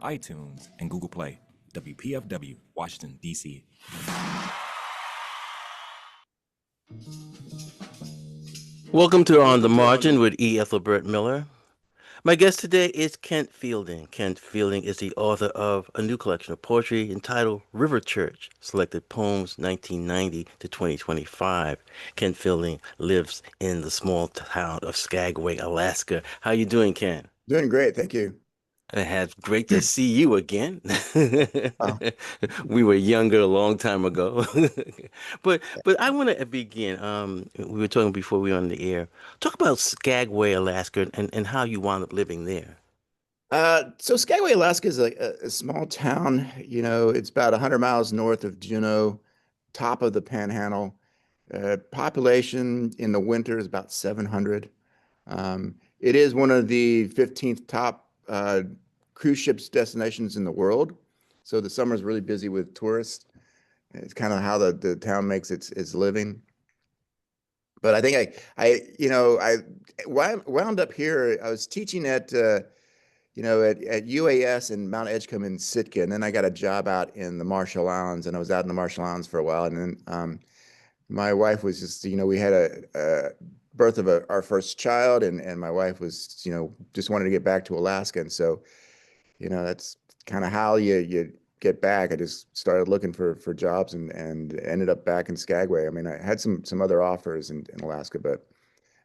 iTunes, and Google Play. WPFW, Washington, D.C. Welcome to On the Margin with E. Ethelbert Miller. My guest today is Kent Fielding. Kent Fielding is the author of a new collection of poetry entitled River Church, Selected Poems 1990 to 2025. Kent Fielding lives in the small town of Skagway, Alaska. How you doing, Kent? Doing great, thank you. It's great to see you again. Oh, We were younger a long time ago. But I want to begin. We were talking before we were on the air. Talk about Skagway, Alaska, and how you wound up living there. so Skagway, Alaska is a small town. It's about 100 miles north of Juneau, top of the Panhandle. Population in the winter is about 700. It is one of the 15th top cruise ships destinations in the world. So the summer is really busy with tourists. It's kind of how the town makes its living. But I think I wound up here. I was teaching at UAS in Mount Edgecombe in Sitka, and then I got a job out in the Marshall Islands, and I was out in the Marshall Islands for a while, and then my wife was just, we had a birth of our first child, and my wife was, just wanted to get back to Alaska, and so, that's kind of how you get back. I just started looking for jobs and ended up back in Skagway. I mean, I had some other offers in Alaska, but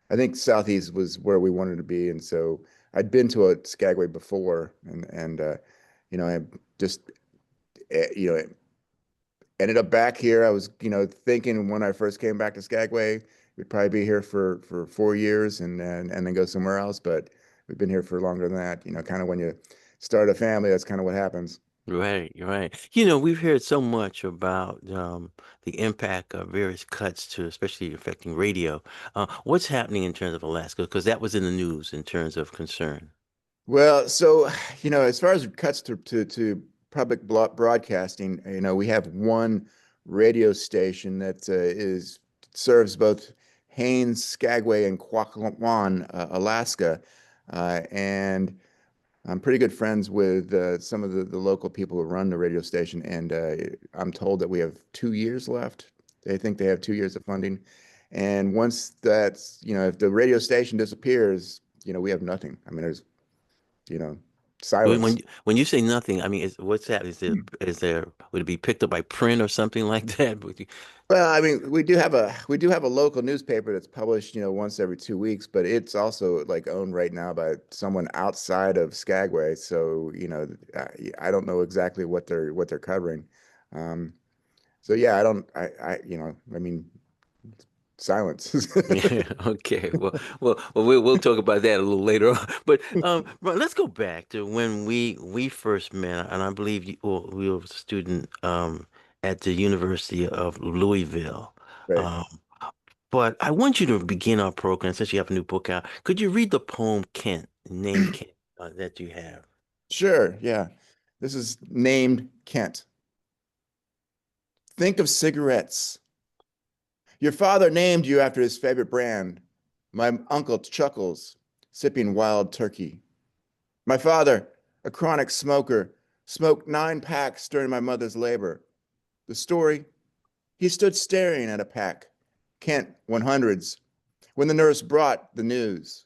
I think Southeast was where we wanted to be, and so I'd been to a Skagway before, and I just eh, you know ended up back here. I was thinking when I first came back to Skagway, we'd probably be here for 4 years and then go somewhere else, but we've been here for longer than that. Kind of when you start a family, that's kind of what happens. Right, right. We've heard so much about the impact of various cuts to, especially affecting radio. What's happening in terms of Alaska? Because that was in the news in terms of concern. Well, so as far as cuts to public broadcasting, we have one radio station that is serves both Haines, Skagway, and Kwakwan, Alaska, and I'm pretty good friends with some of the local people who run the radio station, and I'm told that we have 2 years left. They think they have 2 years of funding, and once that's if the radio station disappears, we have nothing. I mean, there's you know, When when silence. you, when you say nothing, I mean, what's that? Is there would it be picked up by print or something like that? Well, I mean, we do have a local newspaper that's published, once every 2 weeks, but it's also like owned right now by someone outside of Skagway. So, I don't know exactly what they're covering. Um, so yeah, I don't, I mean, silence. Yeah, okay. We'll talk about that a little later on. But let's go back to when we first met, and I believe we were a student at the University of Louisville. Right. Um, but I want you to begin our program since you have a new book out. Could you read the poem Kent, named Kent, that you have? Sure. Yeah. This is named Kent. Think of cigarettes. Your father named you after his favorite brand. My uncle chuckles, sipping wild turkey. My father, a chronic smoker, smoked 9 packs during my mother's labor. The story? He stood staring at a pack, Kent 100s, when the nurse brought the news.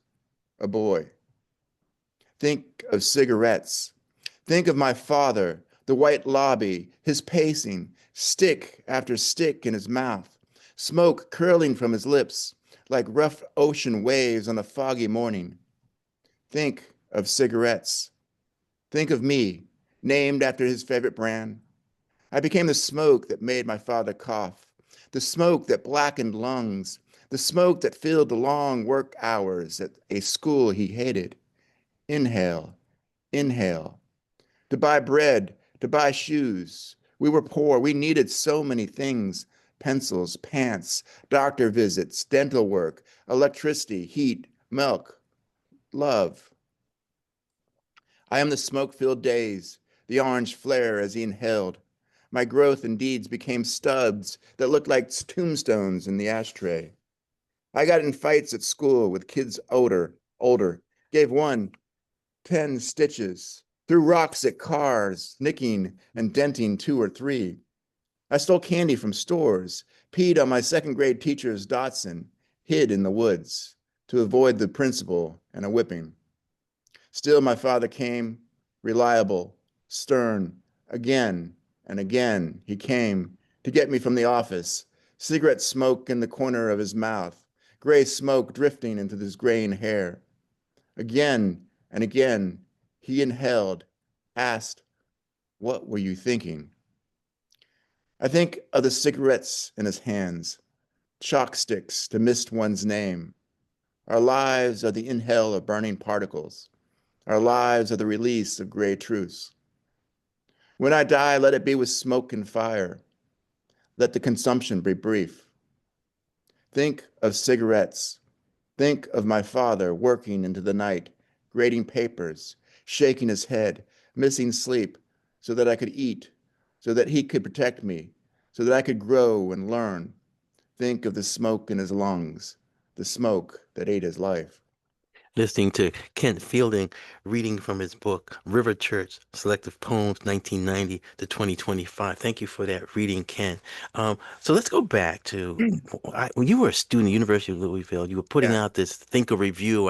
A boy. Think of cigarettes. Think of my father, the white lobby, his pacing, stick after stick in his mouth, smoke curling from his lips like rough ocean waves on a foggy morning. Think of cigarettes. Think of me, named after his favorite brand. I became the smoke that made my father cough, the smoke that blackened lungs, the smoke that filled the long work hours at a school he hated. Inhale, inhale. To buy bread, to buy shoes. We were poor. We needed so many things: pencils, pants, doctor visits, dental work, electricity, heat, milk, love. I am the smoke filled days, the orange flare as he inhaled. My growth and deeds became stubs that looked like tombstones in the ashtray. I got in fights at school with kids older, gave one 10 stitches, threw rocks at cars, nicking and denting two or three. I stole candy from stores, peed on my second grade teacher's Datsun, hid in the woods to avoid the principal and a whipping. Still, my father came, reliable, stern, again and again he came to get me from the office, cigarette smoke in the corner of his mouth, gray smoke drifting into his graying hair. Again and again he inhaled, asked, "What were you thinking?" I think of the cigarettes in his hands, chalk sticks to mist one's name. Our lives are the inhale of burning particles. Our lives are the release of gray truths. When I die, let it be with smoke and fire. Let the consumption be brief. Think of cigarettes. Think of my father working into the night, grading papers, shaking his head, missing sleep, so that I could eat, so that he could protect me, so that I could grow and learn. Think of the smoke in his lungs, the smoke that ate his life. Listening to Kent Fielding reading from his book, River Church, Selective Poems, 1990 to 2025. Thank you for that reading, Kent. So let's go back to when you were a student at the University of Louisville, you were putting Yeah. out this Thinker Review.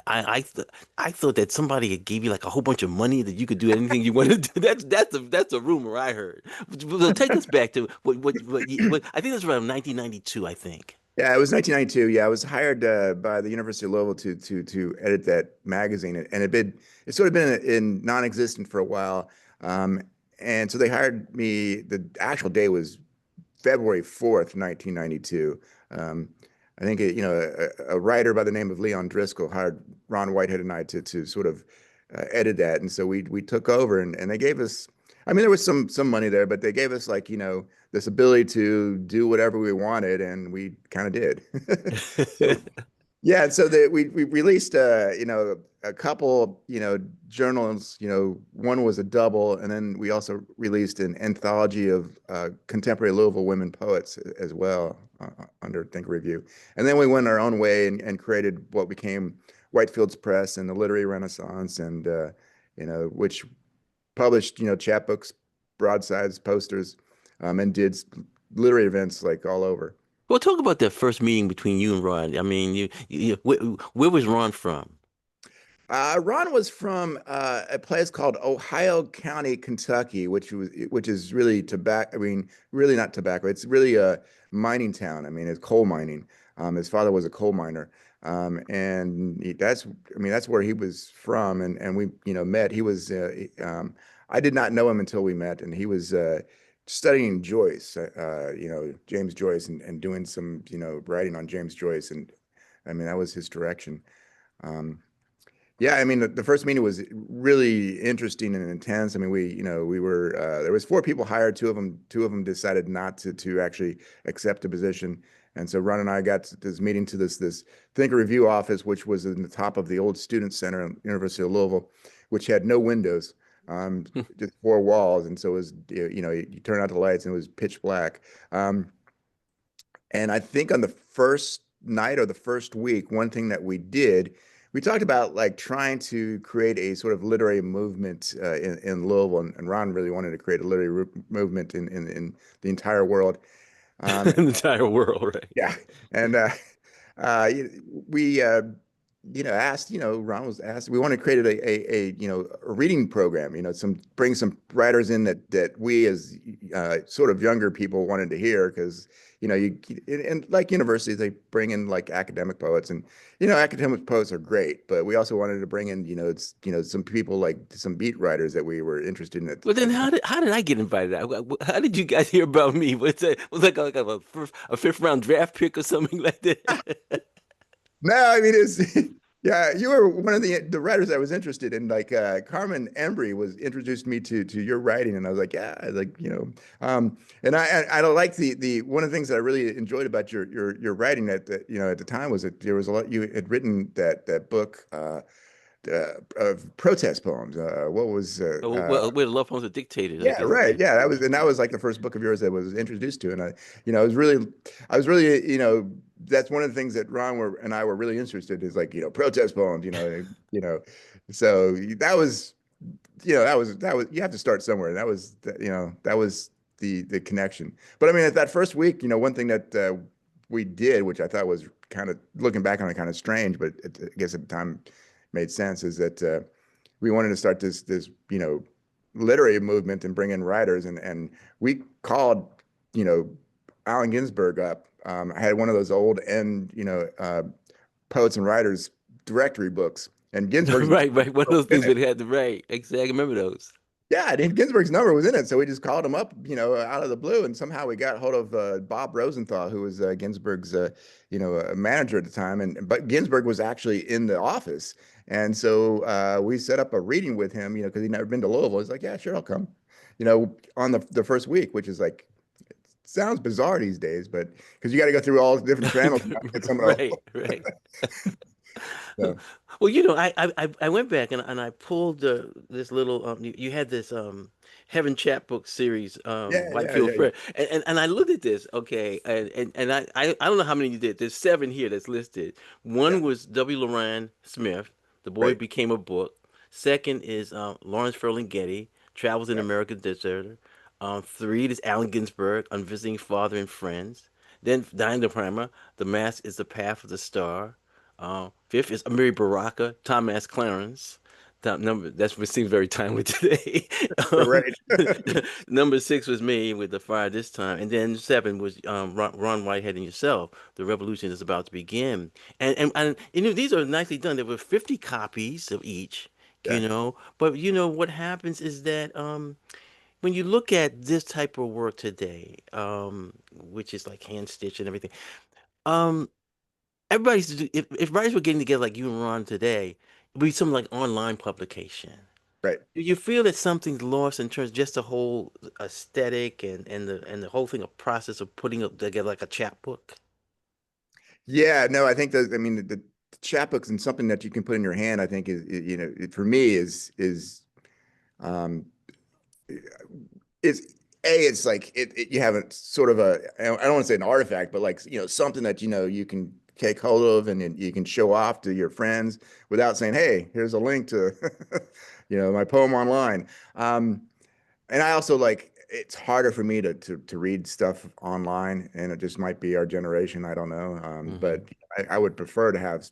I thought that somebody had gave you like a whole bunch of money that you could do anything you wanted to do. That's a rumor I heard. So take us back to what I think it was around 1992, I think. Yeah, it was 1992. Yeah, I was hired by the University of Louisville to edit that magazine, and it sort of been in non-existent for a while. Um, and so they hired me. The actual day was February 4th, 1992. Um, I think a writer by the name of Leon Driscoll hired Ron Whitehead and I to sort of edit that, and so we took over, and they gave us. I mean, there was some money there, but they gave us like this ability to do whatever we wanted, and we kind of did. So yeah, and so we released a couple journals. One was a double, and then we also released an anthology of contemporary Louisville women poets as well under Think Review. And then we went our own way and created what became Whitefield's Press and the Literary Renaissance, and which published chapbooks, broadsides, posters, and did literary events like all over. Well, talk about that first meeting between you and Ron. I mean, where was Ron from? Ron was from a place called Ohio County, Kentucky, which is really tobacco. I mean, really not tobacco. It's really a mining town. I mean, it's coal mining. His father was a coal miner, and that's where he was from. And we met. He was I did not know him until we met, and he was studying Joyce, James Joyce, and doing some writing on James Joyce, and I mean that was his direction. Um, yeah, I mean the first meeting was really interesting and intense. I mean we were there was four people hired. Two of them decided not to actually accept a position, and so Ron and I got to this meeting to this Thinker Review office, which was in the top of the old Student Center at University of Louisville, which had no windows, just four walls, and so it was you turn out the lights and it was pitch black. And I think on the first night or the first week, one thing that we talked about like trying to create a sort of literary movement in Louisville, and Ron really wanted to create a literary movement in the entire world. The entire world, right? Yeah, and uh, we asked, Ron was asked, we wanted to create a reading program, bring some writers in that we as sort of younger people wanted to hear, because and like universities, they bring in like academic poets, and academic poets are great, but we also wanted to bring in some people like some beat writers that we were interested in Well, then at the time. how did I get invited? How did you guys hear about me? Was like a fifth round draft pick or something like that? No, I mean it's yeah, you were one of the writers I was interested in. Like Carmen Embry was introduced me to your writing, and I was like, yeah, like and I like the one of the things that I really enjoyed about your writing at the time was that there was a lot you had written that book of protest poems. What was Well, where the love poems are dictated, I yeah, guess. right. Yeah, that was like the first book of yours that was introduced to, and I was really, that's one of the things that and I were really interested is like, protest poems, so that was that was you have to start somewhere. That was that was the connection. But I mean, at that first week, one thing that we did, which I thought was kind of looking back on it kind of strange, but I guess at the time made sense, is that we wanted to start this literary movement and bring in writers, and we called you know Allen Ginsberg up. I had one of those old end poets and writers directory books, and Ginsberg's Right, right. One of those in things it. we had to write. Exactly. I remember those. Yeah, and Ginsberg's number was in it, so we just called him up, out of the blue, and somehow we got hold of Bob Rosenthal, who was Ginsberg's, manager at the time, and but Ginsberg was actually in the office, and so we set up a reading with him, because he'd never been to Louisville. He's like, "Yeah, sure, I'll come," on the first week, which is like sounds bizarre these days, but because you got to go through all the different channels to get someone else. Right, right. So, Well, I went back and I pulled this little you had this Heaven Chapbook series yeah, yeah, Whitefield yeah, yeah. Fair, and I looked at this, okay, and I don't know how many you did. There's seven here that's listed. Yeah, One was W. Loran Smith, The Boy right, Became a Book. Second is Lawrence Ferlinghetti, Travels in right. American Deserter. Three is Allen Ginsberg, On Visiting Father and Friends. Then Diane de Palma, The Mask is the Path of the Star. Fifth is Amiri Baraka, Thomas Clarence. Top number that's what seems very timely today. Um, Right. number six was me with the fire this time, and then seven was Ron Whitehead and yourself. The revolution is about to begin, and these are nicely done. There were 50 copies of each, Yeah, But what happens is that when you look at this type of work today, which is like hand stitched and everything, um, if writers were getting together like you and Ron today, it'd be something like online publication. right. Do you feel that something's lost in terms of just the whole aesthetic and the whole thing, a process of putting up together like a chapbook? Yeah, no, I think that I mean the chapbooks and something that you can put in your hand, I think for me um is it's like you have a sort of I don't want to say an artifact, but like something that you can take hold of and then you can show off to your friends without saying, "Hey, here's a link to my poem online." And I also like it's harder for me to read stuff online, and it just might be our generation. I don't know, Hmm. but I would prefer to have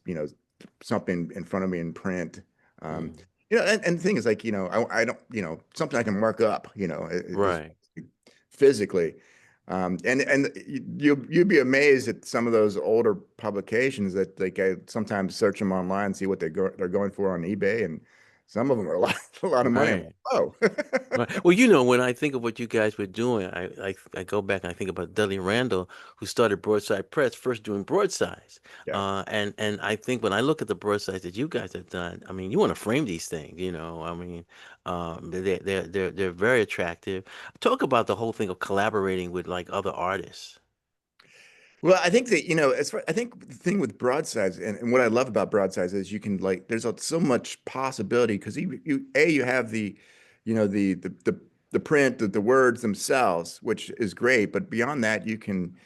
something in front of me in print. Um, Hmm. and the thing is like I don't something I can mark up. Just Right. physically. And you'd be amazed at some of those older publications that like I sometimes search them online, see what they're going for on eBay, and some of them are a lot a lot of money. I'm like, Right. oh. Right. Well, when I think of what you guys were doing, I go back and I think about Dudley Randall, who started Broadside Press, first doing broadsides. Yeah. And I think when I look at the broadsides that you guys have done, I mean, you want to frame these things, I mean, they're very attractive. Talk about the whole thing of collaborating with like other artists. Well, I think that, I think the thing with broadsides and what I love about broadsides is you can like, there's so much possibility because you have the print, the words themselves, which is great. But beyond that, you can,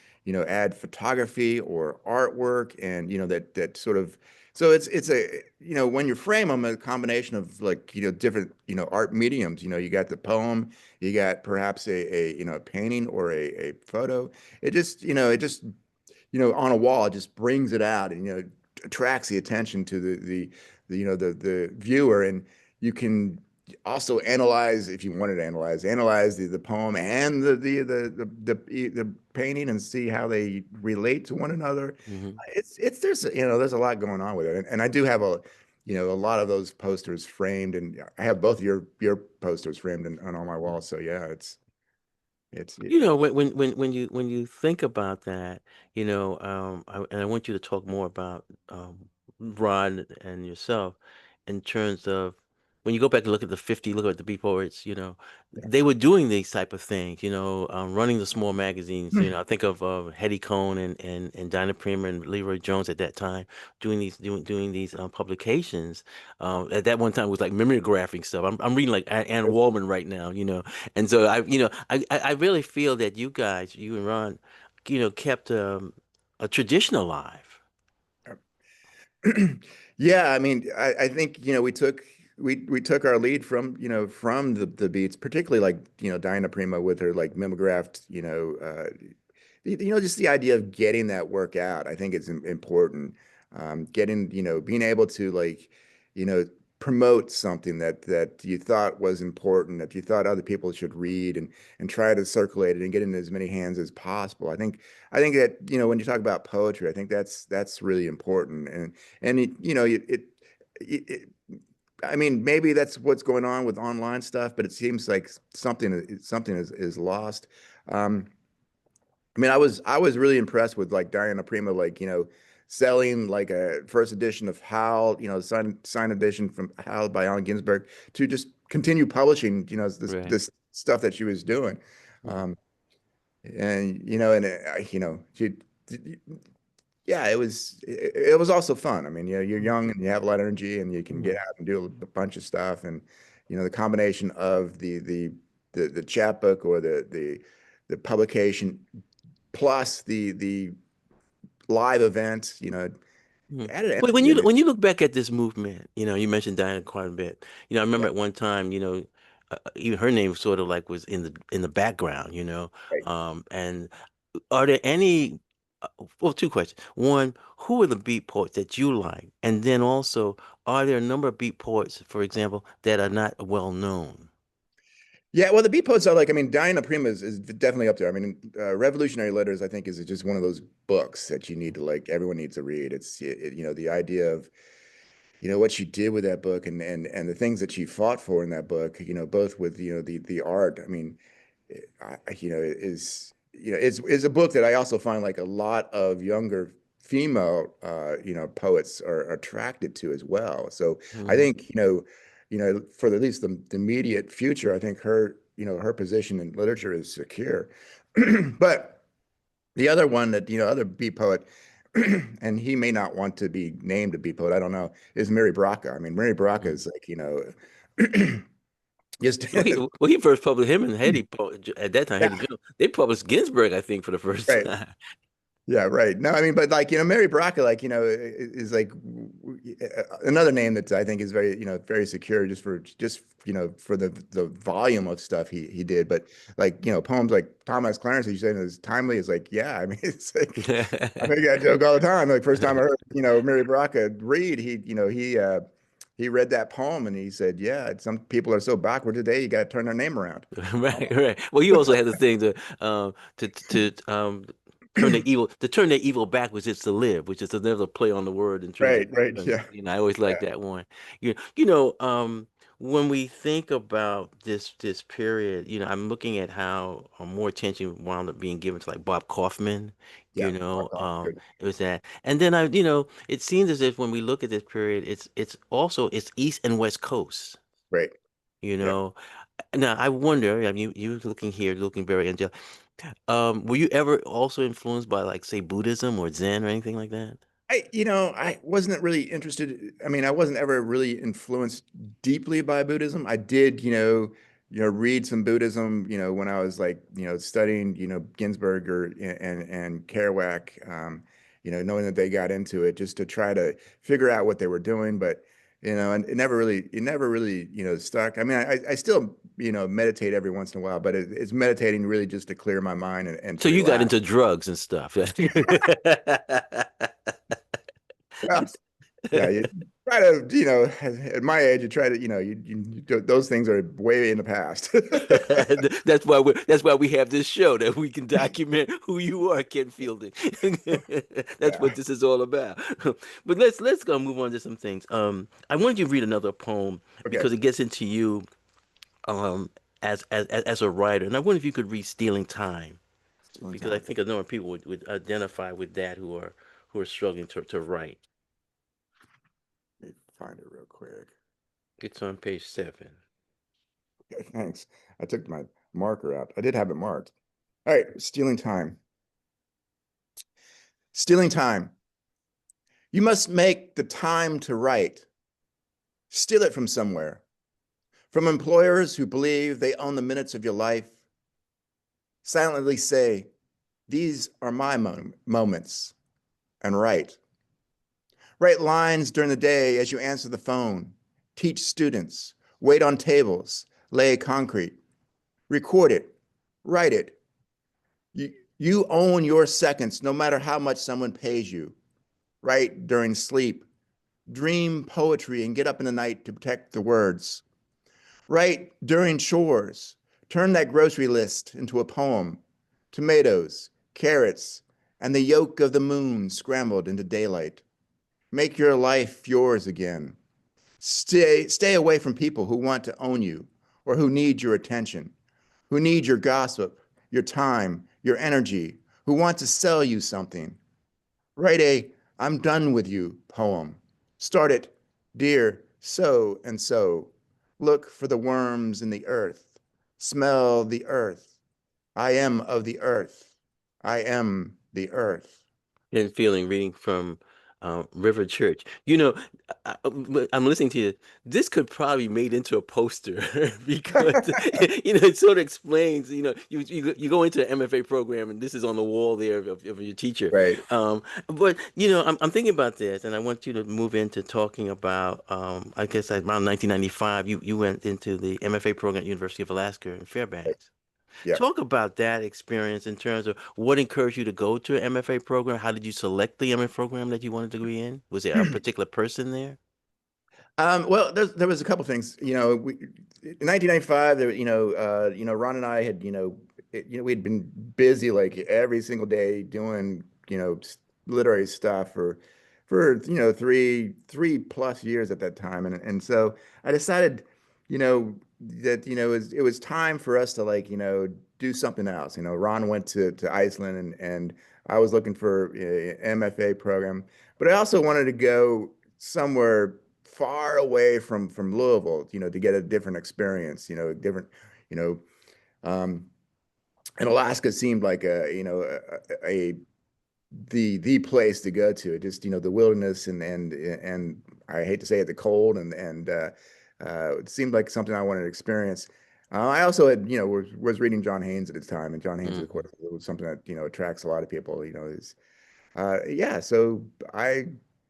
add photography or artwork and, that sort of, so it's when you frame them, a combination of like, different, art mediums, you got the poem, you got perhaps a painting or a photo. It just on a wall, it just brings it out and attracts the attention to the viewer, and you can also analyze if you wanted to analyze the poem and the painting and see how they relate to one another. Hmm. There's a lot going on with it, and I do have a lot of those posters framed, and I have both your posters framed on all my walls. So yeah, it's When you think about that, and I want you to talk more about Rod and yourself in terms of when you go back and look at the 50, look at the B poets, they were doing these type of things, running the small magazines. I think of Hetty Cohn and Dinah Primer and Leroy Jones at that time doing these publications. At that one time, it was like mimeographing stuff. I'm reading like Anne Wallman right now, and so I really feel that you and Ron, kept a tradition alive. Yeah, I mean, I think we took we took our lead from, from the beats, particularly like, Diana Prima with her like mimeographed, just the idea of getting that work out. I think it's important. Getting, being able to like, you know, promote something that you thought was important, that you thought other people should read, and try to circulate it and get it in as many hands as possible. I think that, when you talk about poetry, I think that's really important. And it I mean, maybe that's what's going on with online stuff, but it seems like something is lost. Um, I mean, I was really impressed with like Diana Prima, like, selling like a first edition of Howl, signed edition from Howl by Allen Ginsberg, to just continue publishing, Right. this stuff that she was doing. Mhm. Um, and she, yeah, it was also fun. I mean, you're young and you have a lot of energy and you can get Mhm. out and do a bunch of stuff. And, the combination of the chapbook, or the publication, plus the live event, Mhm. added Well, energy. I mean, when you look back at this movement, you mentioned Diana quite a bit. I remember yeah, at one time, even her name sort of like was in the background, right. and are there any, uh, well, two questions. One, who are the beat poets that you like? And then also, are there a number of beat poets, for example, that are not well known? Yeah, well, the beat poets are like, I mean, Diana Prima is definitely up there. I mean, Revolutionary Letters, I think, is just one of those books that you need to like, everyone needs to read. The idea of, what she did with that book, and the things that she fought for in that book, both with, the art. I mean, it's a book that I also find like a lot of younger female, poets are attracted to as well. So I Mhm. think, for at least the immediate future, I think her position in literature is secure. But the other one that, other beat poet, and he may not want to be named a beat poet, I don't know, is Mary Braca. I mean, Mary Braca Mhm. is like, just Well, he first published him and at that time, yeah, Hetty Jones. They published Ginsberg, I think, for the first right. time. Yeah, right. No, I mean, but like, Mary Baraka, like, is like another name that I think is very, very secure, for the volume of stuff he did. But like, poems like Thomas Clarence, as you said, is timely. Is like, yeah, I mean, it's like, I think I joke all the time. Like, first time I heard, Mary Baraka read, he read that poem and he said, yeah, some people are so backward today, you got to turn their name around. Right, right. Well, you also had the thing to turn the evil backwards is to live, which is another play on the word in terms of Right, right. and, Yeah, I always like yeah, that one. When we think about this period, I'm looking at how more attention wound up being given to like Bob Kaufman, yeah. Mark off. Good. it was that. And then it seems as if when we look at this period, it's East and West Coast, Great. you Yeah. know. Now, I wonder, I mean, you looking here, looking very angelic. Were you ever also influenced by like, say, Buddhism or Zen or anything like that? I wasn't really interested. I mean, I wasn't ever really influenced deeply by Buddhism. I did, read some Buddhism, when I was like, studying, Ginsberg and Kerouac, knowing that they got into it just to try to figure out what they were doing. But, and it never really, stuck. I mean, I still, meditate every once in a while, but it's meditating really just to clear my mind and So to you got relax. into drugs and stuff. Well, yeah, you try to, at my age, you try to, those things are way in the past. That's why we have this show that we can document who you are, Ken Fielding. That's Yeah. what this is all about. But let's go move on to some things. I wanted you to read another poem Okay. because it gets into you um as a writer, and I wonder if you could read "Stealing Time" Stealing because I time. think a number of people would identify with that who are struggling to write. Let me find it real quick. It's on page 7. Okay, thanks. I took my marker out. I did have it marked. All right, stealing time. Stealing time. You must make the time to write. Steal it from somewhere. From employers who believe they own the minutes of your life. Silently say, these are my moments, and write. Write lines during the day as you answer the phone. teach students, wait on tables, lay concrete, record it, write it. You own your seconds no matter how much someone pays you. Write during sleep, dream poetry and get up in the night to protect the words. Write during chores, turn that grocery list into a poem. Tomatoes, carrots, and the yolk of the moon scrambled into daylight. Make your life yours again. Stay away from people who want to own you or who need your attention, who need your gossip, your time, your energy, who want to sell you something. Write a I'm done with you poem. Start it, dear so and so. Look for the worms in the earth. Smell the earth. I am of the earth. I am the earth. And feeling reading from River Church. You know, I'm listening to you. This could probably be made into a poster because you know it sort of explains. You know, you go into an MFA program and this is on the wall there of your teacher. Right. But you know, I'm thinking about this, and I want you to move into talking about. I guess around 1995, you went into the MFA program at University of Alaska in Fairbanks. Yeah. Talk about that experience in terms of what encouraged you to go to an MFA program. How did you select the MFA program that you wanted to be in? Was there a particular person there? Well, there was a couple things. In 1995, Ron and I had, we'd been busy like every single day doing, literary stuff for, three plus years at that time. And so I decided, that, it was time for us to like, do something else. Ron went to Iceland and I was looking for an MFA program, but I also wanted to go somewhere far away from Louisville, to get a different experience, different, you know, um, and Alaska seemed like a the place to go to. It just, the wilderness and I hate to say it, the cold and it seemed like something I wanted to experience. I also had, was reading John Haynes at the time, and John Haynes, of Hmm. course, was something that, attracts a lot of people, is yeah, so I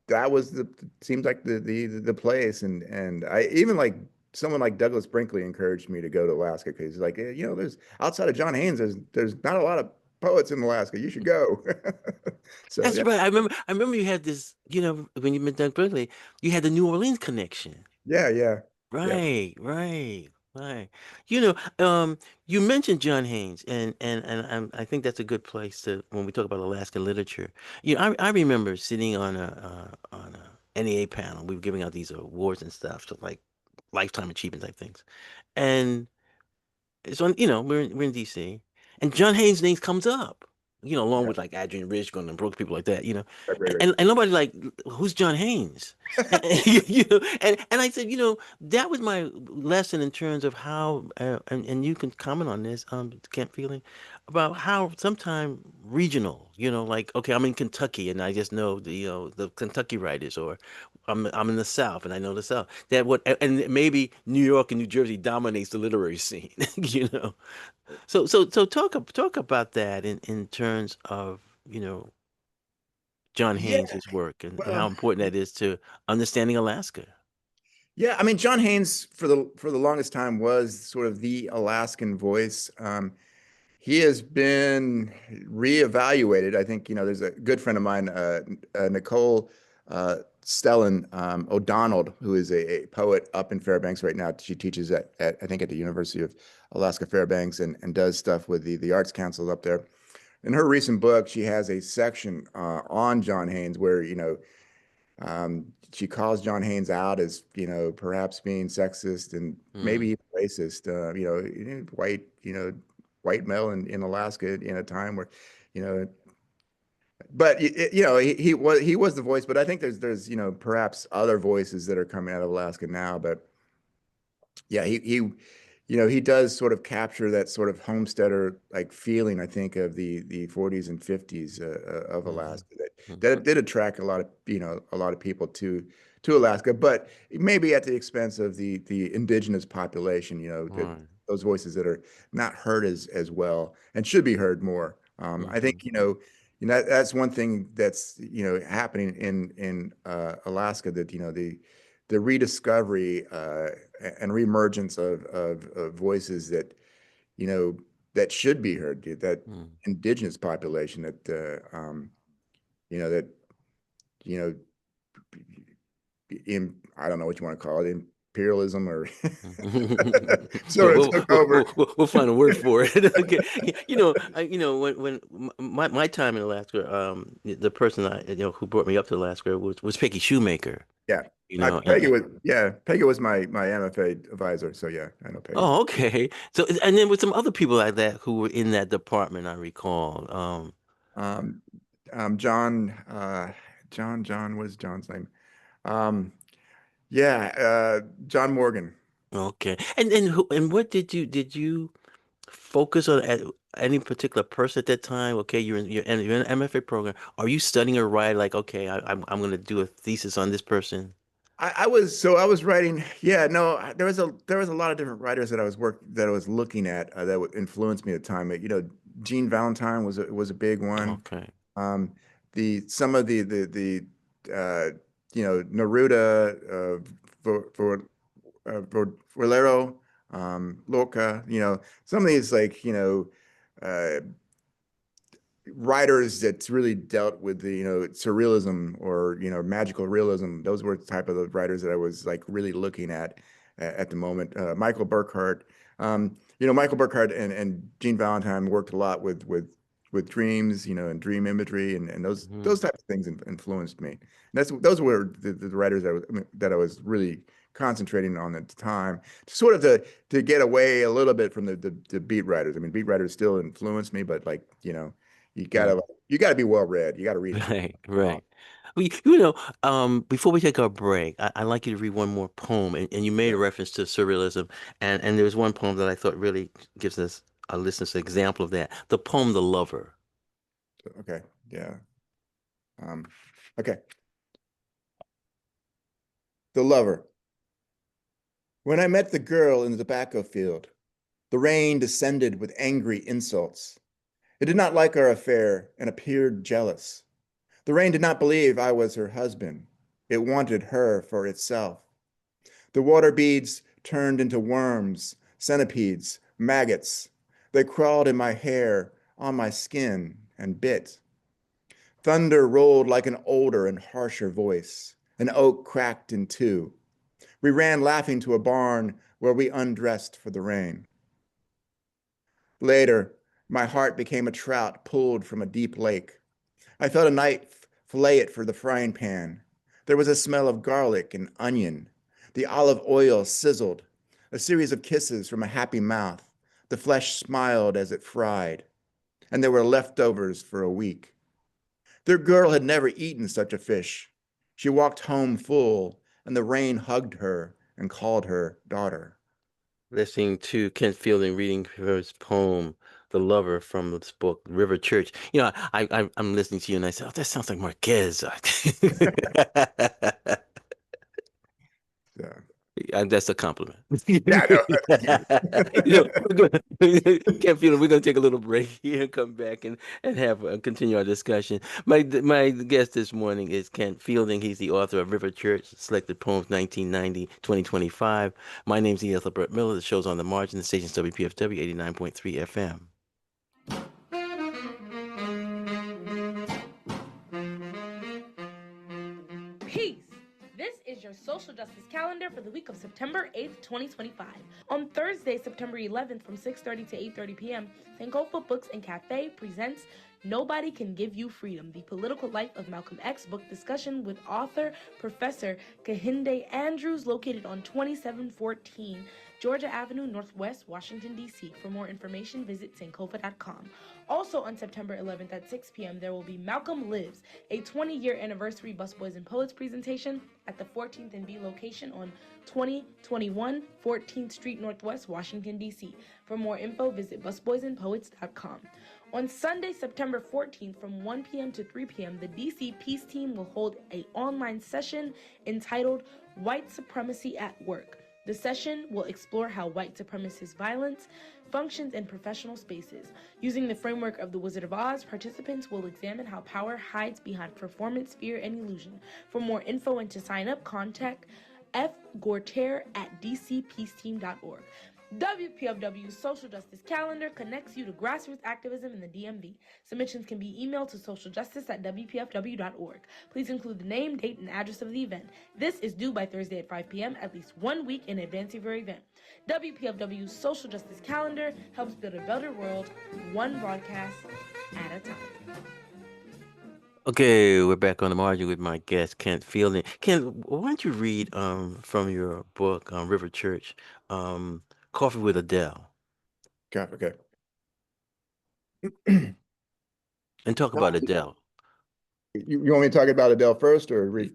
that was the seems like the place, and I even like someone like Douglas Brinkley encouraged me to go to Alaska because he's like, there's outside of John Haynes, there's not a lot of poets in Alaska. You should go. So That's yeah, right. I remember you had this, you know, when you met Doug Berkeley, you had the New Orleans connection. yeah, yeah, yeah. Right, right, right. You know, you mentioned John Haynes, I think that's a good place to when we talk about Alaskan literature. You know, I remember sitting on a NEA panel. We were giving out these awards and stuff, so like lifetime achievement type things, and it's on. You know, we're in DC, and John Haynes' name comes up. You know, along Yeah. with like Adrian Richgun and Brooks, people like that. You know, Right, right, and nobody like who's John Haynes. You know, and I said, you know, that was my lesson in terms of how, and you can comment on this, Kent Feeling, about how sometimes regional, you know, like okay, I'm in Kentucky and I just know the the Kentucky writers, or I'm in the South and I know the South. That what and maybe New York and New Jersey dominates the literary scene, you know. So talk about that in terms of you know John Yeah. Haynes's work and how Well, important that is to understanding Alaska. yeah. I mean, John Haynes for the longest time was sort of the Alaskan voice. He has been reevaluated. I think, there's a good friend of mine, Nicole Stellan O'Donnell, who is a poet up in Fairbanks right now. She teaches I think, at the University of Alaska Fairbanks and does stuff with the Arts Council up there. In her recent book, she has a section on John Haynes where, she calls John Haynes out as, perhaps being sexist and maybe Mm, even racist, white, white male in Alaska in a time where, you know, but he was the voice, but I think there's, perhaps other voices that are coming out of Alaska now, but yeah, he does sort of capture that sort of homesteader like feeling, I think, of the 40s and 50s of mhm, Alaska that mhm. that did attract a lot of people to Alaska, but maybe at the expense of the indigenous population, that Right. those voices that are not heard as well and should be heard more. I think, Mhm, that's one thing that's happening in Alaska that the the rediscovery and reemergence of voices that, you know, that should be heard, that indigenous population that, you know, that, you know, I don't know what you want to call it, imperialism or sort of took over. We'll find a word for it. Okay. When my time in Alaska, the person who brought me up to Alaska was Peggy Shoemaker. Yeah. You know, Peggy was my MFA advisor. So yeah, I know Peggy. oh, okay. So, and then with some other people like that who were in that department, I recall. Um, John, John was John's name. Um, yeah, John Morgan. Okay. And what did you focus on at any particular person at that time? Okay, you're in an MFA program. Are you studying or write like, okay, I'm going to do a thesis on this person? I was writing. Yeah, no, there was a lot of different writers that I was looking at that would influence me at the time. You know, Gene Valentine was a big one. Okay. Um, the some of you know, Neruda, for Valero, Lorca. You know, some of these like, you know, uh, writers that's really dealt with the, you know, surrealism or, you know, magical realism. Those were the type of the writers that I was like really looking at the moment. Michael Burkhardt, you know, Michael Burkhardt and Gene Valentine worked a lot with dreams, you know, and dream imagery, and Hmm. those types of things influenced me. And those were the writers that I was really concentrating on at the time, sort of to get away a little bit from the beat writers. I mean, beat writers still influence me, but like, you know, you gotta you gotta be well read. You gotta read it. Right, right. Lot. Before we take our break, I'd like you to read one more poem, and you made Yeah. a reference to surrealism, and there was one poem that I thought really gives us our listeners an example of that. The poem "The Lover." Okay. Yeah. Um, okay. The lover. When I met the girl in the tobacco field, the rain descended with angry insults. It did not like our affair and appeared jealous. The rain did not believe I was her husband. It wanted her for itself. The water beads turned into worms, centipedes, maggots. They crawled in my hair, on my skin, and bit. Thunder rolled like an older and harsher voice. An oak cracked in two. We ran laughing to a barn where we undressed for the rain. Later, my heart became a trout pulled from a deep lake. I felt a knife fillet it for the frying pan. There was a smell of garlic and onion. The olive oil sizzled. A series of kisses from a happy mouth. The flesh smiled as it fried. And there were leftovers for a week. Their girl had never eaten such a fish. She walked home full, and the rain hugged her and called her daughter. Listening to Kent Fielding reading his poem "The Lover" from this book River Church. I'm listening to you and I said, "Oh, that sounds like Marquez." So, That's a compliment. yeah, no, thank you. Can't feel it. We're going to take a little break here and come back and have continue our discussion. My guest this morning is Kent Fielding. He's the author of River Church, Selected Poems 1990-2025. My name's Ethelbert Miller. The show's On the Margin. The station's WPFW 89.3 FM. Peace! This is your social justice calendar for the week of September 8th, 2025. On Thursday, September 11th from 6:30 to 8:30 p.m., Sankofa Books and Cafe presents Nobody Can Give You Freedom, the political life of Malcolm X book discussion with author, Professor Kehinde Andrews, located on 2714 Georgia Avenue, Northwest, Washington, D.C. For more information, visit sankofa.com. Also on September 11th at 6 p.m., there will be Malcolm Lives, a 20-year anniversary Busboys and Poets presentation at the 14th and B location on 2021 14th Street Northwest, Washington, D.C. For more info, visit busboysandpoets.com. On Sunday, September 14th from 1 p.m. to 3 p.m., the D.C. Peace Team will hold an online session entitled White Supremacy at Work. The session will explore how white supremacist violence functions in professional spaces. Using the framework of The Wizard of Oz, participants will examine how power hides behind performance, fear, and illusion. For more info and to sign up, contact fgorter@dcpeaceteam.org. WPFW's social justice calendar connects you to grassroots activism in the DMV. Submissions can be emailed to socialjustice@wpfw.org. Please include the name, date, and address of the event. This is due by Thursday at 5 p.m., at least 1 week in advance of your event. WPFW's social justice calendar helps build a better world, one broadcast at a time. Okay, we're back on the margin with my guest, Kent Fielding. Kent, why don't you read from your book, River Church, Coffee with Adele, Okay. and talk about Adele. You want me to talk about Adele first or read?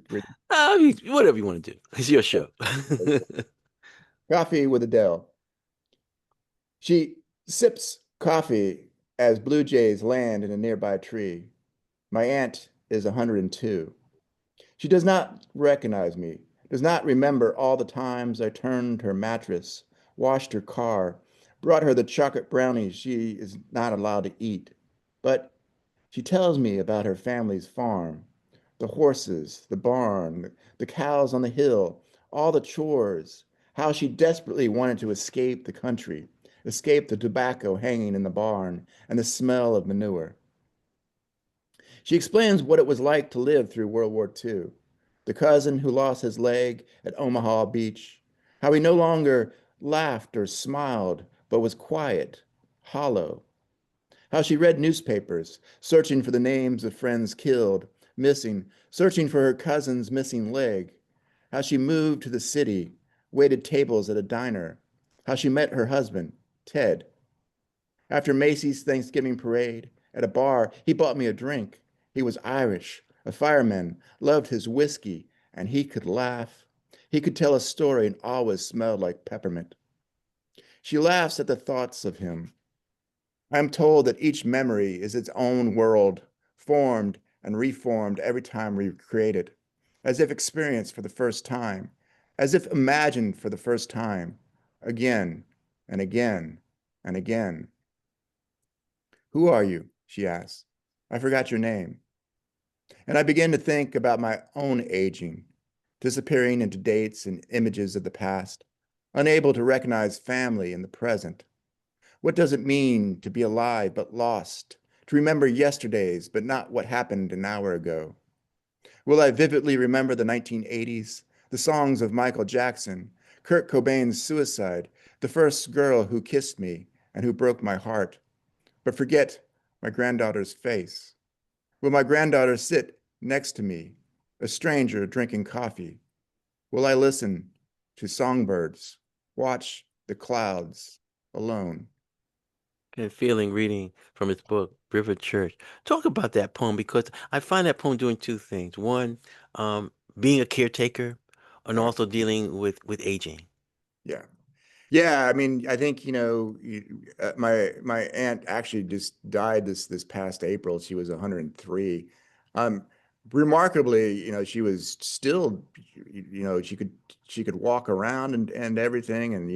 I mean, whatever you want to do. It's your show. Coffee with Adele. She sips coffee as blue jays land in a nearby tree. My aunt is 102. She does not recognize me, does not remember all the times I turned her mattress, washed her car, brought her the chocolate brownies she is not allowed to eat. But she tells me about her family's farm, the horses, the barn, the cows on the hill, all the chores, how she desperately wanted to escape the country, escape the tobacco hanging in the barn and the smell of manure. She explains what it was like to live through World War II, the cousin who lost his leg at Omaha Beach, how he no longer laughed or smiled, but was quiet, hollow, how she read newspapers, searching for the names of friends killed, missing, searching for her cousin's missing leg, how she moved to the city, waited tables at a diner, how she met her husband, Ted. After Macy's Thanksgiving parade, at a bar, he bought me a drink. He was Irish, a fireman, loved his whiskey, and he could laugh. He could tell a story and always smelled like peppermint. She laughs at the thoughts of him. I am told that each memory is its own world, formed and reformed every time we create it, as if experienced for the first time, as if imagined for the first time, again and again and again. Who are you? She asks. I forgot your name. And I begin to think about my own aging, disappearing into dates and images of the past, unable to recognize family in the present. What does it mean to be alive but lost, to remember yesterdays but not what happened an hour ago? Will I vividly remember the 1980s, the songs of Michael Jackson, Kurt Cobain's suicide, the first girl who kissed me and who broke my heart, but forget my granddaughter's face? Will my granddaughter sit next to me, a stranger drinking coffee? Will I listen to songbirds, watch the clouds alone? Kent Fielding reading from his book, River Church. Talk about that poem, because I find that poem doing two things. One, being a caretaker, and Yeah. also dealing with aging. Yeah. Yeah, I mean, I think, my aunt actually just died this past April. She was 103. Um, Remarkably, she was still, she could walk around and everything, and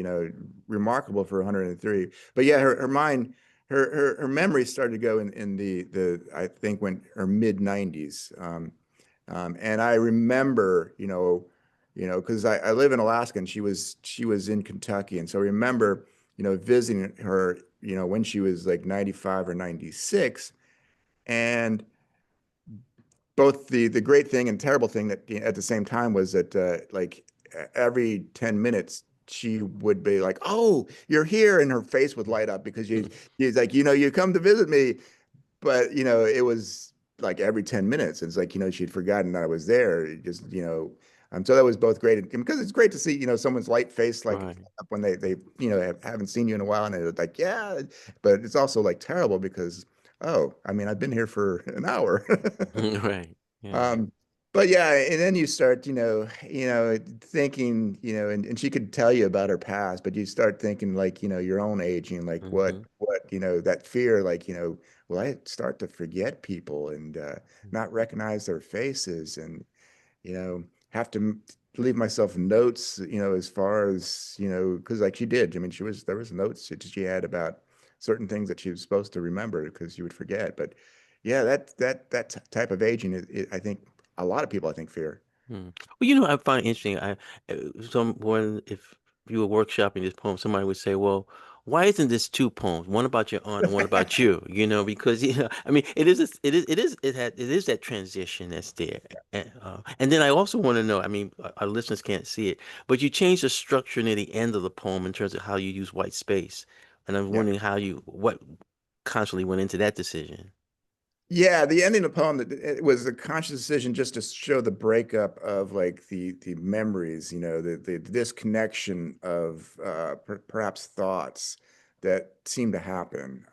remarkable for 103. But yeah, her mind, her memory started to go in the I think when her mid 90s. And I remember, because I live in Alaska and she was in Kentucky, and so I remember, visiting her, when she was like 95 or 96, and both the great thing and terrible thing that at the same time was that like every 10 minutes she would be like, "Oh, you're here," and her face would light up because she's like, "You come to visit me." But it was like every 10 minutes. It's like, she'd forgotten that I was there. It just, so that was both great. And because it's great to see, someone's light face, like Right. up when they haven't seen you in a while, and they're like, yeah. But it's also like terrible because, oh, I mean, I've been here for an hour. Right. Yeah. Um, but yeah, and then you start, thinking, and she could tell you about her past, but you start thinking like, your own aging, like Hmm. that fear, like, will I start to forget people and not recognize their faces, and, have to leave myself notes, as far as, because like she did. I mean, there was notes that she had about certain things that she was supposed to remember because you would forget. But yeah, that type of aging, I think a lot of people, I think, fear. Hmm. Well, I find interesting. Someone, if you were workshopping this poem, somebody would say, "Well, why isn't this two poems? One about your aunt and one about you?" Because I mean, it is that transition that's there. And then I also want to know. I mean, our listeners can't see it, but you changed the structure near the end of the poem in terms of how you use white space, and I'm Yeah. wondering what constantly went into that decision. Yeah, the ending of the poem that it was a conscious decision just to show the breakup of like the memories, the disconnection of perhaps thoughts that seem to happen,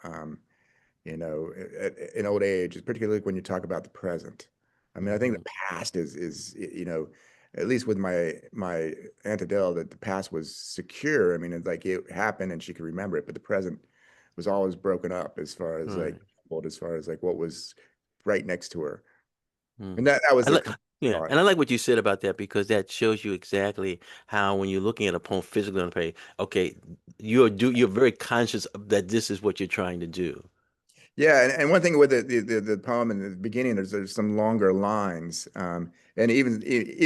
in old age, particularly when you talk about the present. I mean, I think Hmm. the past is, at least with my Aunt Adele, that the past was secure. I mean, it's like it happened and she could remember it, but the present was always broken up as far as like Right. what was right next to her. Hmm. And that was I the like, yeah, thought. and I like what you said about that because that shows you exactly how when you're looking at a poem physically on the page, okay, you're very conscious of that this is what you're trying to do. Yeah, and one thing with the poem in the beginning, there's some longer lines, and even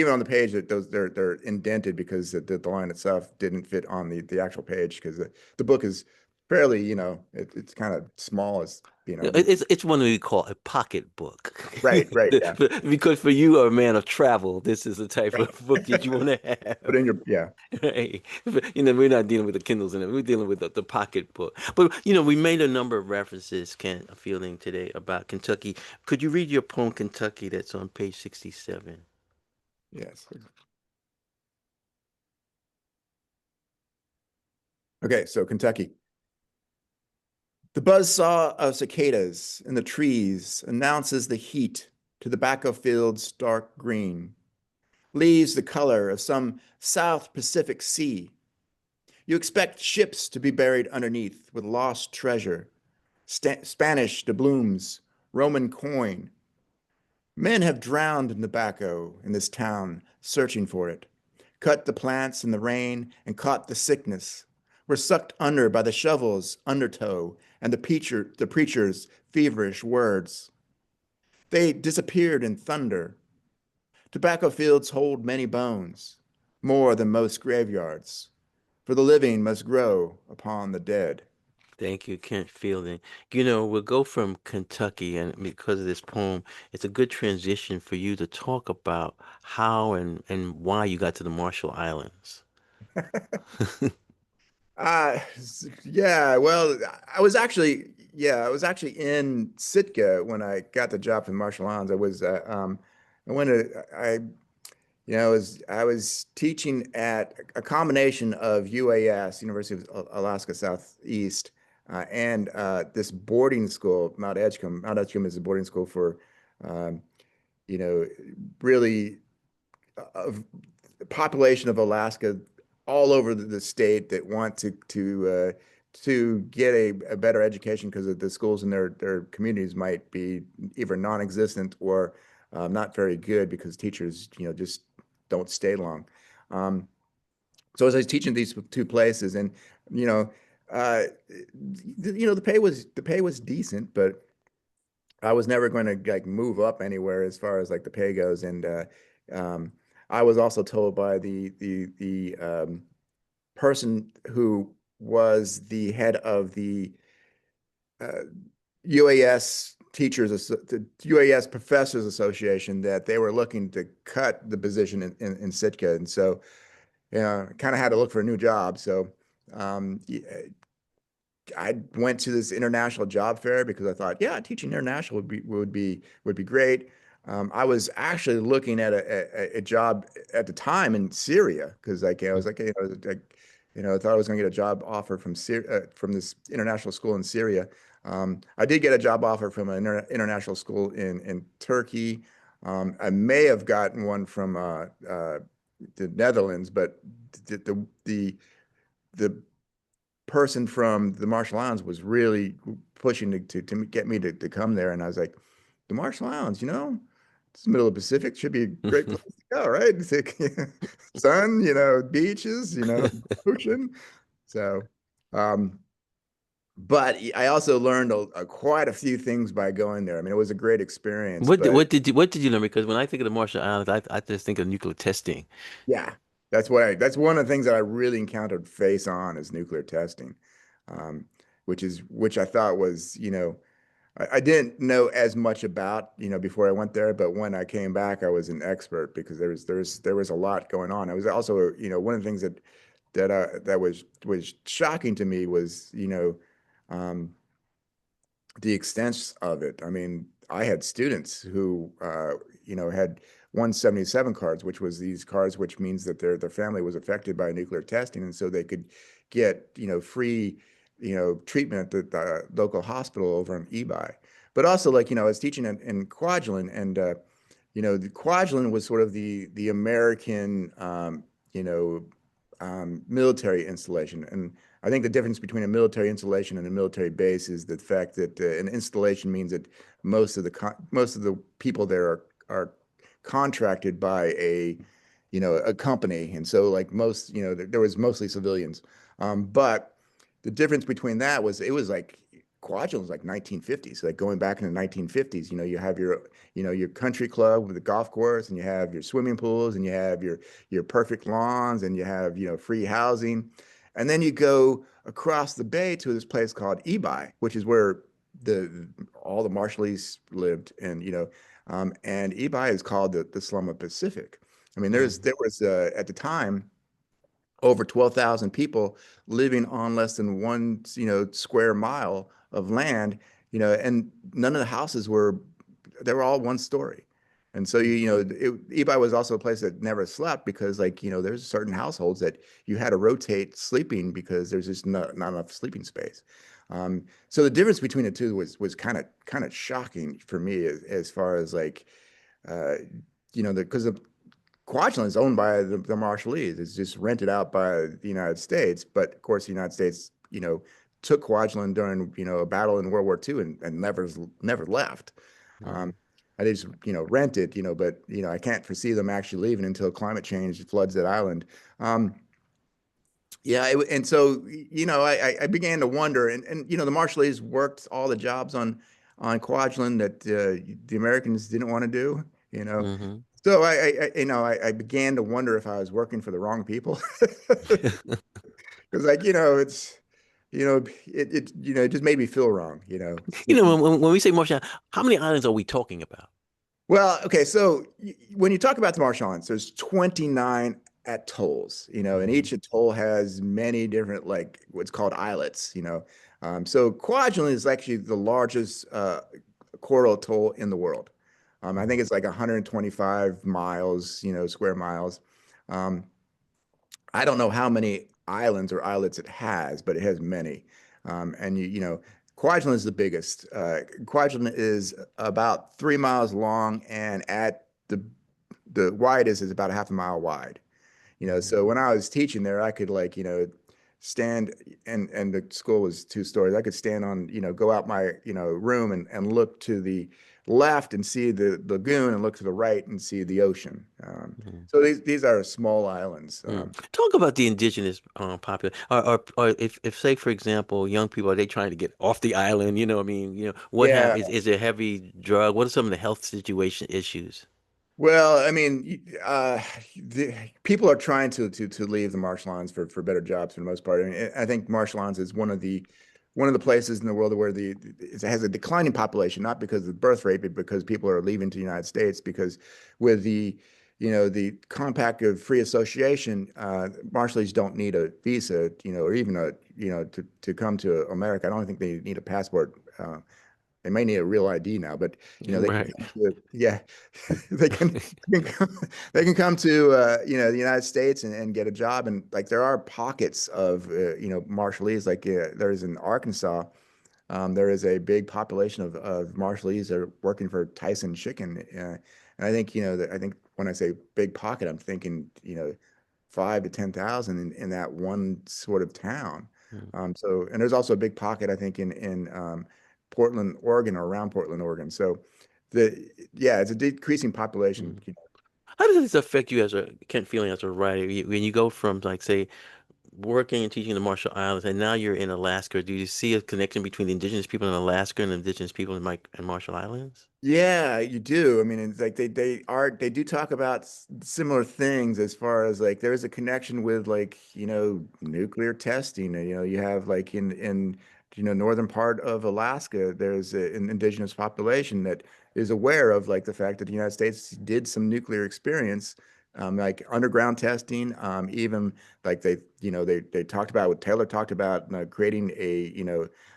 on the page that they're indented because the line itself didn't fit on the actual page because the book is fairly, it's kind of small as It's one we call a pocket book. right, yeah, Because for you are a man of travel, this is the type right. of book that you want to But in have. your yeah, Right. We're not dealing with the Kindles in it. We're dealing with the pocketbook. But, we made a number of references, Kent, Fielding, today about Kentucky. Could you read your poem, Kentucky, that's on page 67? yes. Okay, so Kentucky. The buzzsaw of cicadas in the trees announces the heat to tobacco fields dark green, leaves the color of some South Pacific sea. You expect ships to be buried underneath with lost treasure, Spanish doubloons, Roman coin. Men have drowned in tobacco in this town, searching for it, cut the plants in the rain and caught the sickness, were sucked under by the shovel's undertow and the preacher's feverish words. They disappeared in thunder. Tobacco fields hold many bones, more than most graveyards, for the living must grow upon the dead. Thank you, Kent Fielding. We'll go from Kentucky, and because of this poem, it's a good transition for you to talk about how and why you got to the Marshall Islands. Uh, yeah, well, I was actually in Sitka when I got the job in Marshall Islands. I went to, I was teaching at a combination of UAS, University of Alaska Southeast, and this boarding school, Mount Edgecombe. Mount Edgecombe is a boarding school for, um, you know, really of the population of Alaska all over the state that want to get a better education because of the schools in their communities might be either non-existent or not very good because teachers just don't stay long. Um, so as I was teaching these two places, and you know, the pay was decent, but I was never going to like move up anywhere as far as like the pay goes, and um, I was also told by the person who was the head of the uh, UAS the UAS Professors Association that they were looking to cut the position in Sitka, and so kind of had to look for a new job. So um, I went to this international job fair because I thought, yeah, teaching international would be great. I was actually looking at a job at the time in Syria because like I was like, I thought I was going to get a job offer from from this international school in Syria. I did get a job offer from an international school in Turkey. I may have gotten one from the Netherlands, but the person from the Marshall Islands was really pushing to get me to come there. And I was like, the Marshall Islands, it's the middle of the Pacific, should be a great place to go, right? It's like, sun, beaches, ocean. So, um, but I also learned quite a few things by going there. I mean, it was a great experience, but What did you learn? Because when I think of the Marshall Islands, I just think of nuclear testing. yeah, that's one of the things that I really encountered face on is nuclear testing, um, which I thought was, I didn't know as much about, before I went there, but when I came back, I was an expert because there was a lot going on. I was also, one of the things that was shocking to me was, um, the extent of it. I mean, I had students who, had 177 cards, which was these cards, which means that their family was affected by nuclear testing, and so they could get, free, treatment at the local hospital over in Ebi. But also, like, I was teaching in Kwajalein, and the Kwajalein was sort of the American, military installation. And I think the difference between a military installation and a military base is the fact that an installation means that most of the people there are contracted by a company, and so like most, there was mostly civilians. But the difference between that was it was like Kwajalein was like 1950s, like going back in the 1950s. You have your country club with the golf course, and you have your swimming pools, and you have your perfect lawns, and you have free housing, and then you go across the bay to this place called Ebi, which is where the all the Marshallese lived, and Ebi is called the slum of Pacific. I mean, there was at the time over 12,000 people living on less than one, square mile of land, and none of the houses they were all one story. And so, Ebi was also a place that never slept because, like, there's certain households that you had to rotate sleeping because there's just not enough sleeping space. So the difference between the two was kind of shocking for me as far as like, uh, because the Kwajalein is owned by the Marshallese. It's just rented out by the United States. But of course, the United States, took Kwajalein during, a battle in World War II, and never left. Um, I just, rented, but, I can't foresee them actually leaving until climate change floods that island. Um, yeah, and so, I began to wonder, and the Marshallese worked all the jobs on Kwajalein that the Americans didn't want to do, you know. Hmm. So I began to wonder if I was working for the wrong people, because, like, it just made me feel wrong, When we say Marshall, how many islands are we talking about? Well, okay, so when you talk about the Marshall Islands, there's 29 atolls, and Hmm. each atoll has many different, like, what's called islets, So Kwajalein is actually the largest coral atoll in the world. I think it's like 125 miles, square miles. Um, I don't know how many islands or islets it has, but it has many. And Kwajalein is the biggest. Kwajalein is about 3 miles long, and at the widest is about a half a mile wide. So when I was teaching there, I could, like, stand, and the school was 2 stories. I could stand on, go out my, room, and look to the left and see the lagoon, and look to the right and see the ocean. So these are small islands. Talk about the indigenous population, or if say for example, young people, are they trying to get off the island? What I mean, what Yeah. is there heavy drug? What are some of the health situation issues? Well, I mean, people are trying to leave the Marshall Islands for better jobs for the most part. I mean, I think Marshall Islands is one of the places in the world where it has a declining population, not because of the birth rate, but because people are leaving to the United States. Because with the compact of free association, Marshallese don't need a visa, or even to come to America. I don't think they need a passport. They may need a real ID now, but they can Right. come to, yeah, they can come to the United States, and get a job. And, like, there are pockets of Marshallese, like, there's in Arkansas. There is a big population of Marshallese that are working for Tyson Chicken, and I think, that I think when I say big pocket, I'm thinking, 5 to 10,000 in that one sort of town. Mm. And there's also a big pocket, I think, in Portland, Oregon, or around Portland, Oregon. So yeah, it's a decreasing population. Mm. How does this affect you as a Kent feeling as a writer when you go from, like, say, working and teaching in the Marshall Islands, and now you're in Alaska. Do you see a connection between the indigenous people in Alaska and indigenous people in Marshall Islands? Yeah, you do. I mean, it's like they do talk about similar things as far as like there is a connection with like, nuclear testing. And, you have like in northern part of Alaska, there's an indigenous population that is aware of like the fact that the United States did some nuclear experience, like underground testing, even like they talked about what Taylor talked about, creating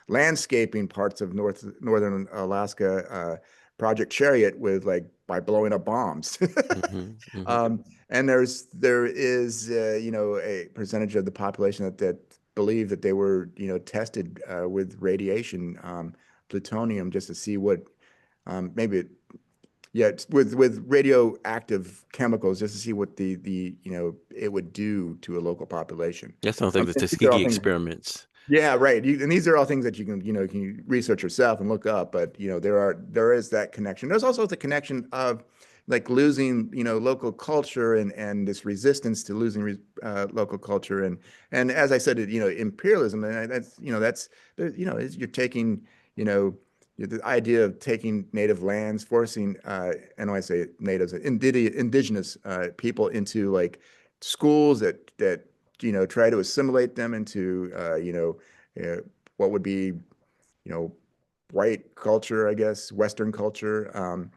landscaping parts of northern Alaska. Project Chariot with like by blowing up bombs. Hmm. Hmm. And there is a percentage of the population that believe that they were tested with radiation, plutonium, just to see what maybe yeah, with radioactive chemicals, just to see what the it would do to a local population. That sounds like the These are all Tuskegee things. experiments. Yeah, right. And these are all things that you can research yourself and look up. But there is that connection. There's also the connection of like losing local culture and this resistance to losing local culture and as I said, imperialism, and you're taking you know the idea of taking native lands, forcing and when I say natives, indigenous people into like schools that try to assimilate them into what would be white culture, I guess, Western culture.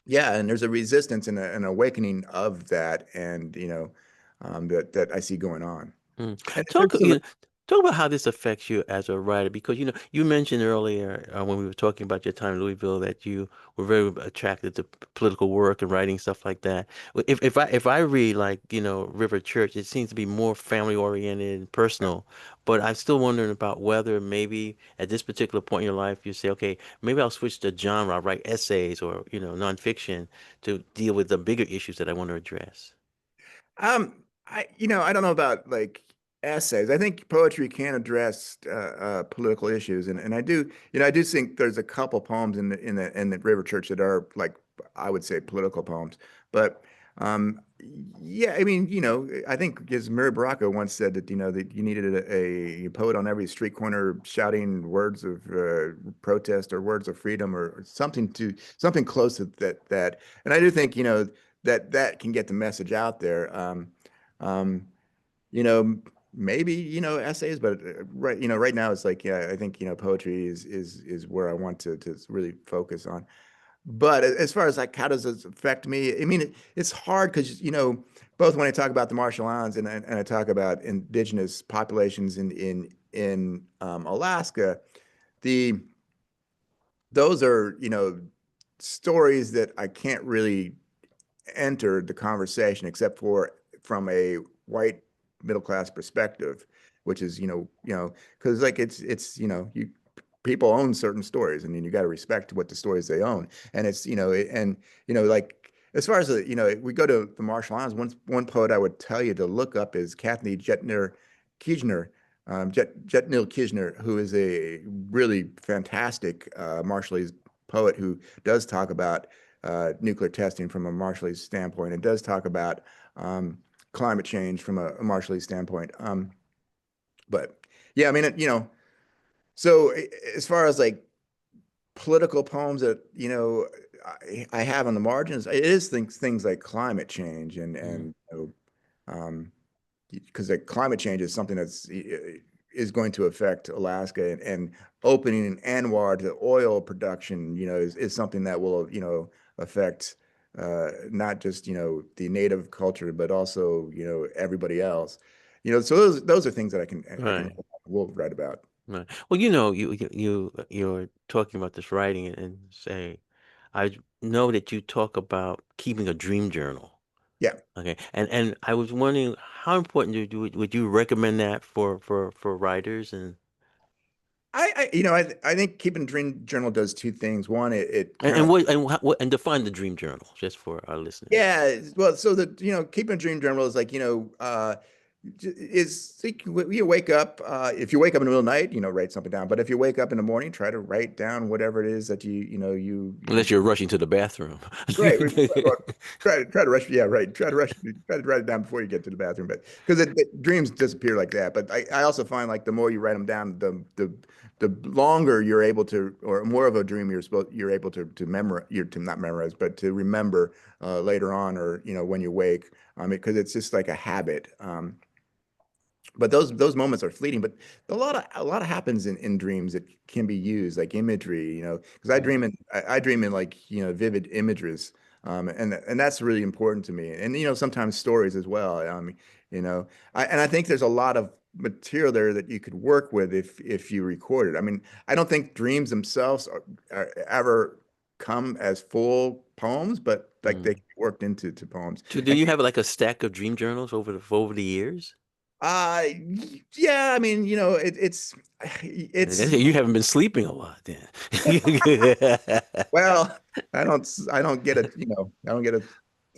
Yeah, and there's a resistance and an awakening of that, and that I see going on. Mm. And Talk, there's some, talk about how this affects you as a writer, because you mentioned earlier when we were talking about your time in Louisville that you were very attracted to political work and writing stuff like that. If I read like River Church, it seems to be more family oriented and personal. But I'm still wondering about whether maybe at this particular point in your life you say, okay, maybe I'll switch the genre, I'll write essays or nonfiction to deal with the bigger issues that I want to address. I don't know about like essays. I think poetry can address political issues, and I do think there's a couple poems in the River Church that are like I would say political poems. But yeah, I mean, I think as Mary Baraka once said that you needed a poet on every street corner shouting words of protest or words of freedom or something close to that. And I do think that can get the message out there. Um, you know, maybe essays, but right now it's like yeah, I think poetry is where I want to really focus on. But as far as like how does this affect me? I mean, it's hard because both when I talk about the Marshall Islands and I talk about indigenous populations in Alaska, the those are stories that I can't really enter the conversation except for from a white middle class perspective, which is because like it's you people own certain stories. I mean, you got to respect what the stories they own, and it's and like as far as we go to the Marshall Islands. One poet I would tell you to look up is Kathleen Jetner Kijner. Jetnil Kijner, who is a really fantastic Marshallese poet who does talk about nuclear testing from a Marshallese standpoint. It does talk about climate change from a Marshallese standpoint. But yeah, I mean, so as far as like political poems that I have on the margins, it is things like climate change and because like climate change is something is going to affect Alaska and opening Anwar to oil production, is something that will, affect not just, the native culture, but also, everybody else. So those are things that I can Right. will write about. Right. Well, you're talking about this writing and say, I know that you talk about keeping a dream journal. Yeah. Okay. And I was wondering how important would you recommend that for writers I think keeping dream journal does two things. One, it kind and of what and define the dream journal just for our listeners. yeah, well, so keeping a dream journal is like, is you wake up, if you wake up in the middle of the night, write something down. But if you wake up in the morning, try to write down whatever it is that you Unless you're rushing to the bathroom. right. Try to rush. Yeah, right. Try to write it down before you get to the bathroom. But because dreams disappear like that. But I also find like the more you write them down, the longer you're able to, or more of a dream you're able to memorize, to not memorize, but to remember later on, or when you wake, because it's just like a habit. But those moments are fleeting. But a lot of happens in dreams that can be used, like imagery, because I dream in like vivid images, and that's really important to me. And sometimes stories as well. And I think there's a lot of material there that you could work with if you record it. I mean, I don't think dreams themselves are ever come as full poems, but like they Mm. can be worked into poems. So do you have like a stack of dream journals over the years? Uh, yeah, I mean, it's You haven't been sleeping a lot then. well, I don't get it, I don't get it.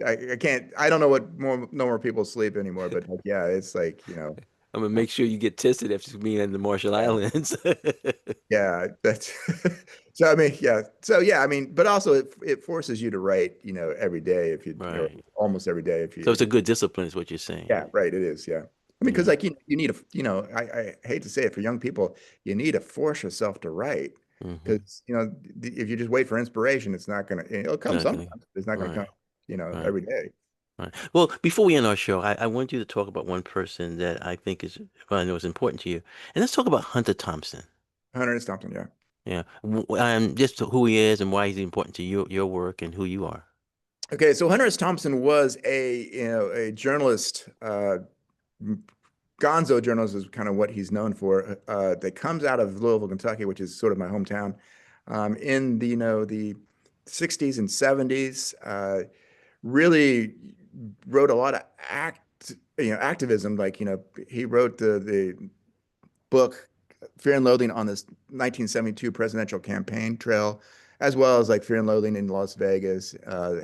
I can't, I don't know what no more people sleep anymore, but like, yeah, it's like, I'm gonna make sure you get tested after being in the Marshall yeah, Islands. yeah, that's so I mean, yeah. So yeah, I mean, but also it forces you to write, every day if or Right. almost every day So if it's a good discipline, is what you're saying. yeah, right, it is, yeah. I mean, because Mm, like you need I hate to say it for young people, you need to force yourself to write hmm. because if you just wait for inspiration, it's not gonna it'll come Not gonna, sometimes. It's not gonna come, right, right, every day. right. Well, before we end our show, I want you to talk about one person that I think is, well, I know is important to you. And let's talk about Hunter Thompson. Hunter S. Thompson, yeah. Yeah. Just who he is and why he's important to your work and who you are. Okay, so Hunter S. Thompson was a journalist. Gonzo journalist is kind of what he's known for. That comes out of Louisville, Kentucky, which is sort of my hometown. In the 60s and 70s, really wrote a lot of activism. Like he wrote the book Fear and Loathing on this 1972 presidential campaign trail, as well as like Fear and Loathing in Las Vegas,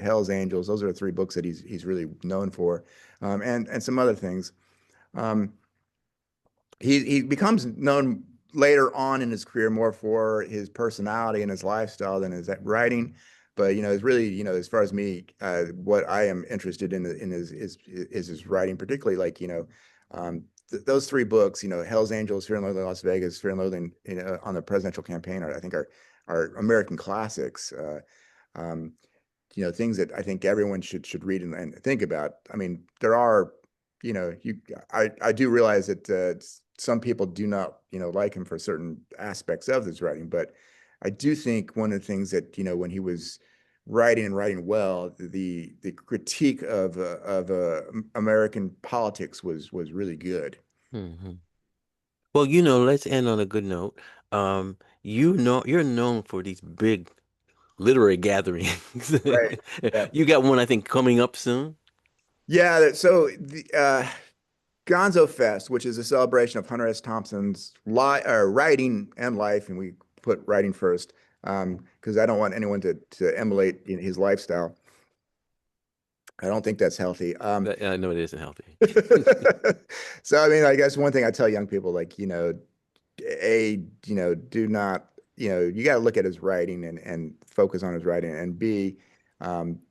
Hell's Angels. Those are the three books that he's really known for, and some other things. Um, he becomes known later on in his career more for his personality and his lifestyle than his writing. But it's really as far as me, what I am interested in is his writing, particularly like those three books, Hell's Angels, Fear and Loathing in Las Vegas, Fear and Loathing on the presidential campaign I think are American classics. Um, things that I think everyone should read and think about. I mean, there are, I do realize that some people do not, like him for certain aspects of his writing, but I do think one of the things that, when he was writing and writing well, the critique of American politics was really good. Hmm. Well, let's end on a good note. You're known for these big literary gatherings. Right. Yeah. You got one, I think, coming up soon. Yeah. So the Gonzo Fest, which is a celebration of Hunter S. Thompson's writing and life, and we put writing first because I don't want anyone to emulate his lifestyle. I don't think that's healthy. I know it isn't healthy. So I mean, I guess one thing I tell young people, like do not, you got to look at his writing and focus on his writing, and B,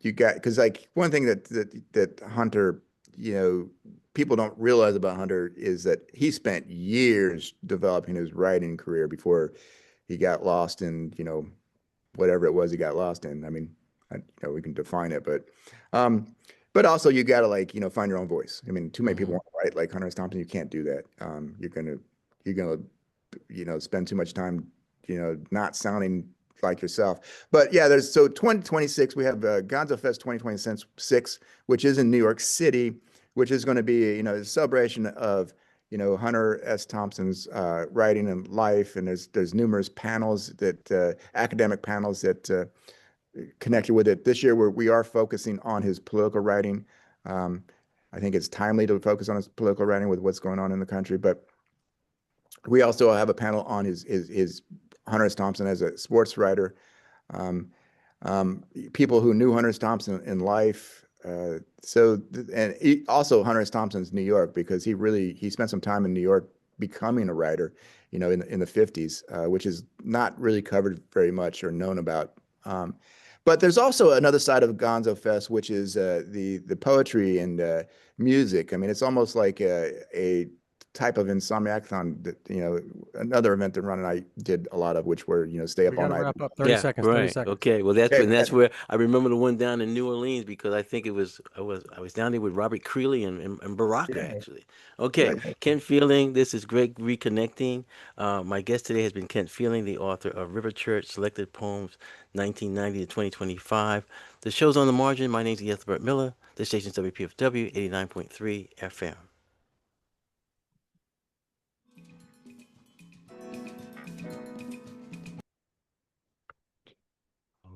you got because like one thing that Hunter, people don't realize about Hunter is that he spent years developing his writing career before he got lost in, whatever it was he got lost in. I mean, we can define it, um, but also you got to like, find your own voice. I mean, too many people Hmm. want to write like Hunter S. Thompson. You can't do that. You're gonna spend too much time, not sounding like yourself. But yeah, there's so 2026, we have Gonzo Fest 2026, which is in New York City, which is going to be, a celebration of, Hunter S. Thompson's writing and life. And there's numerous panels academic panels that connected with it. This year, we are focusing on his political writing. Um, I think it's timely to focus on his political writing with what's going on in the country, but we also have a panel on his Hunter S. Thompson as a sports writer. Um, People who knew Hunter S. Thompson in life, And also Hunter S. Thompson's New York, because he spent some time in New York becoming a writer, in the 50s, which is not really covered very much or known about. But there's also another side of Gonzo Fest, which is the poetry and music. I mean, it's almost like a type of insomniathon that, another event that Ron and I did a lot of, which were, stay We up all got to night. wrap up. 30 seconds. 30 Right. seconds. Okay. Well, Okay, that's where I remember the one down in New Orleans, because I think I was down there with Robert Creeley and Baraka, Yeah. actually. Okay. Right. Kent Fielding, this is great reconnecting. My guest today has been Kent Fielding, the author of River Church Selected Poems 1990 to 2025. The show's On the Margin. My name's Ethelbert Miller. The station's WPFW 89.3 FM.